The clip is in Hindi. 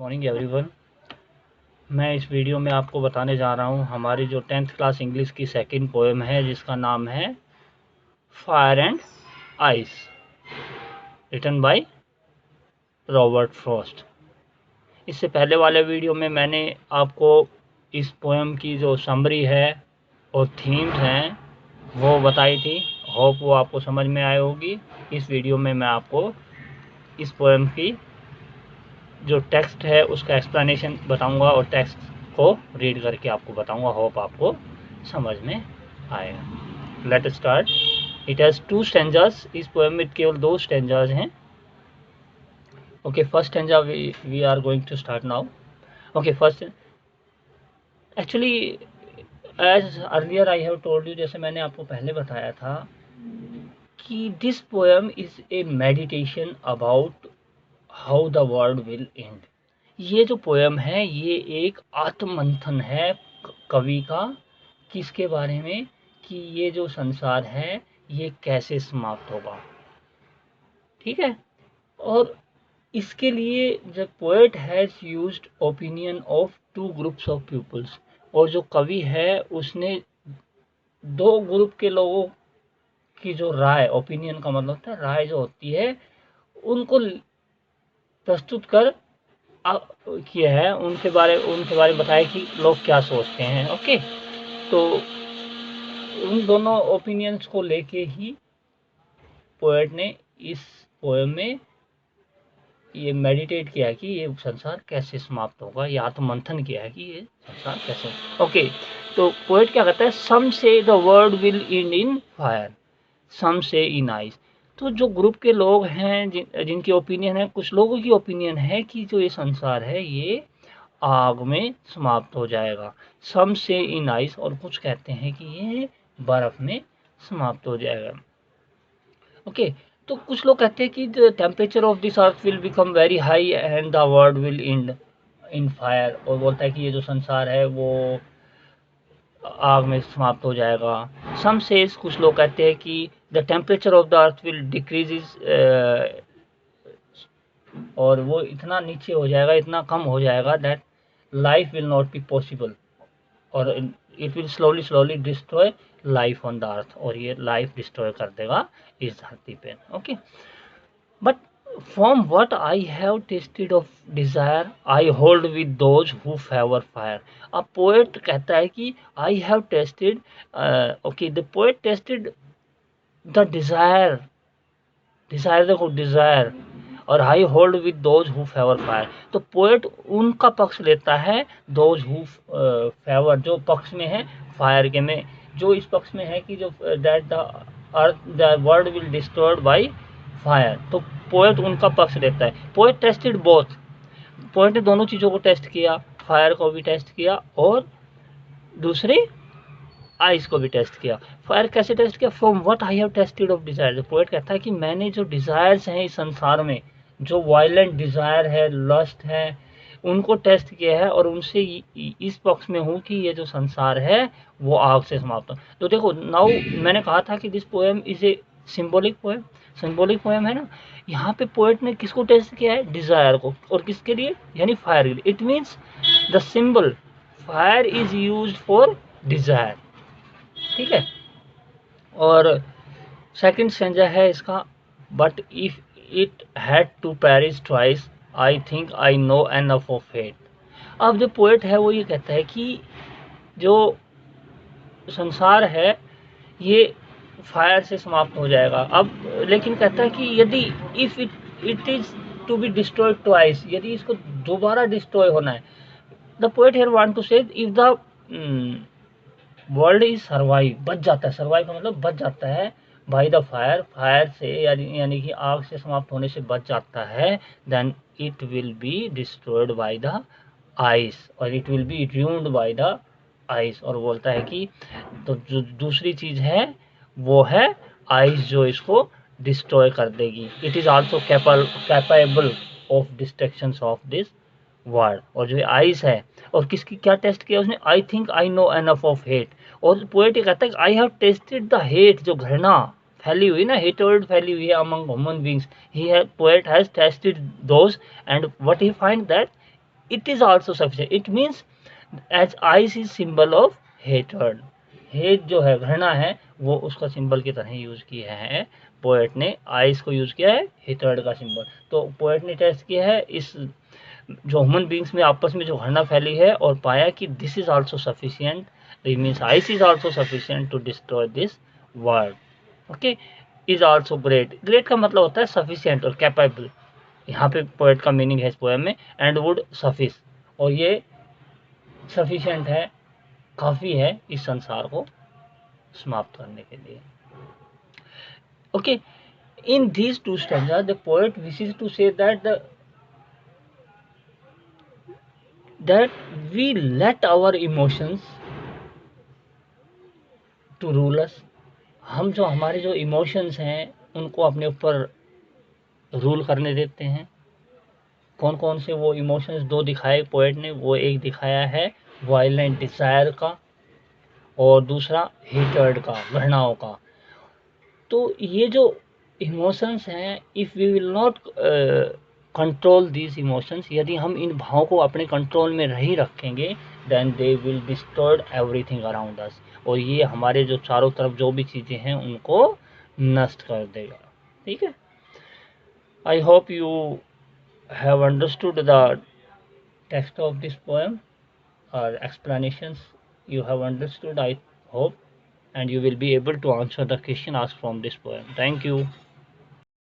Morning everyone. मैं इस वीडियो में आपको बताने जा रहा हूँ हमारी जो 10th क्लास इंग्लिश की सेकंड पोएम है जिसका नाम है fire and ice, written by Robert Frost. इससे पहले वाले वीडियो में मैंने आपको इस पोएम की जो समरी है और थीम्स हैं वो बताई थी। होप वो आपको समझ में आई होगी। इस वीडियो में मैं आपको इस पोएम की जो टेक्स्ट है उसका एक्सप्लेनेशन बताऊंगा और टेक्स्ट को रीड करके आपको बताऊंगा। होप आपको समझ में आएगा। Let start. It has 2 stanzas. इस पोएम में केवल 2 स्टैंजास हैं। Okay, first stanza we are going to start now. Okay, first actually as earlier I have told you, जैसे मैंने आपको पहले बताया था कि this poem is a meditation about how the world will end. ये जो पोएम है ये एक आत्ममंथन है कवि का। किसके बारे में? कि ये जो संसार है ये कैसे समाप्त होगा। ठीक है। और इसके लिए the poet has used opinion of 2 groups of peoples. और जो कवि है उसने 2 ग्रुप के लोगों की जो राय, ओपिनियन का मतलब होता है राय जो होती है, उनको प्रस्तुत कर किया है। उनके बारे में बताया कि लोग क्या सोचते हैं। ओके, तो उन दोनों ओपिनियंस को लेके ही पोएट ने इस पोएम में ये मेडिटेट किया कि ये संसार कैसे समाप्त होगा, ये आत्ममंथन किया है कि ये संसार कैसे। ओके, तो पोएट क्या कहता है? Some say the world will end in fire, some say in ice. तो जो ग्रुप के लोग हैं जिनकी ओपिनियन है, कुछ लोगों की ओपिनियन है कि जो ये संसार है ये आग में समाप्त हो जाएगा। सम से इन आइस, और कुछ कहते हैं कि ये बर्फ में समाप्त हो जाएगा। ओके, तो कुछ लोग कहते हैं कि the temperature of this earth will become very high and the world will end in fire. और बोलता है कि ये जो संसार है वो आग में समाप्त हो जाएगा। सम सेज, कुछ लोग कहते हैं कि the temperature of the earth will decreases, और वो इतना नीचे हो जाएगा, इतना कम हो जाएगा that life will not be possible, और it will slowly destroy life on the earth. और ये लाइफ डिस्ट्रॉय कर देगा इस धरती पे। Okay, but from what I have tasted of desire I hold with those who favour fire. अब पोएट कहता है कि I have tasted, okay, the poet tasted the desire, desire देखो डिजायर, और I hold with those who favour fire. तो पोएट उनका पक्ष लेता है, दोज हु फेवर, जो पक्ष में है फायर के में, जो इस पक्ष में है कि जो that the earth the world will destroyed by fire. तो पोएट उनका पक्ष लेता है। पोएट टेस्टेड बोथ, पोएट ने दोनों चीज़ों को टेस्ट किया, फायर को भी टेस्ट किया और दूसरी आइस को भी टेस्ट किया। फायर कैसे टेस्ट किया? From what I have tasted of Dzire. Poet कहता है कि मैंने जो डिजायर्स हैं इस संसार में, जो वायलेंट डिजायर है, लस्ट है, उनको टेस्ट किया है और उनसे इस पक्ष में हूँ कि ये जो संसार है वो आग से समाप्त हो। तो देखो नाउ, मैंने कहा था कि this poem is a symbolic poem. Symbolic poem है ना। यहाँ पे पोएट ने किसको टेस्ट किया है? डिजायर को। और किसके लिए? यानी फायर के लिए। It means the symbol fire is used for desire. ठीक है। और सेकंड स्टैंजा है इसका, but if it had to perish twice I think I know enough of hate. अब जो पोएट है वो ये कहता है कि जो संसार है ये फायर से समाप्त हो जाएगा। अब लेकिन कहता है कि यदि if it is to be destroyed twice, यदि इसको दोबारा डिस्ट्रॉय होना है, the poet here want to say if the world is survive, बच जाता है, सर्वाइव का मतलब बच जाता है, बाय द फायर, फायर से यानी कि आग से समाप्त होने से बच जाता है, then it will be destroyed by the ice, और it will be ruined by the ice. और बोलता है कि तो जो दूसरी चीज है वो है आइस, जो इसको डिस्ट्रॉय कर देगी। It is also capable of destruction of this world. और जो आइस है, और किसकी क्या टेस्ट किया उसने? आई think I know enough of hate. और पोएट ये कहता है आई हैव टेस्टेड द हेट, जो घृणा फैली हुई ना, हेटर्ड फैली हुई है अमंग ह्यूमन बींग्स, ही है poet has tested those, and what he find that it is also sufficient. It means as ice is symbol of hatred, hate जो है घृणा है वो उसका सिंबल की तरह यूज किया है पोएट ने, आइस को यूज किया है हेटर्ड का सिंबल। तो पोएट ने टेस्ट किया है इस जो ह्यूमन बींग्स में आपस में जो घृणा फैली है और पाया कि this is also sufficient, it means ice is also sufficient to destroy this world. Okay, is also great, great का मतलब होता है सफिशिएंट और कैपेबल, यहाँ पे पोएट का मीनिंग है इस पोएम में, एंड वुड सफिस, और ये सफिशिएंट है, काफ़ी है इस संसार को समाप्त करने के लिए। Okay, in these two stanzas the poet wishes to say that we let our emotions to rule us, हम जो हमारे जो इमोशंस हैं उनको अपने ऊपर रूल करने देते हैं। कौन कौन से वो इमोशंस दो दिखाए पोएट ने, वो एक दिखाया है वायलेंट डिजायर का और दूसरा हेटर्ड का, घृणाओं का। तो ये जो इमोशंस हैं, if we will not control these emotions, यदि हम इन भावों को अपने कंट्रोल में नहीं रखेंगे, then they will destroy everything around us, और ये हमारे जो चारों तरफ जो भी चीज़ें हैं उनको नष्ट कर देगा। ठीक है, I hope you have understood the text of this poem और explanations you have understood, I hope, and you will be able to answer the question asked from this poem. Thank you.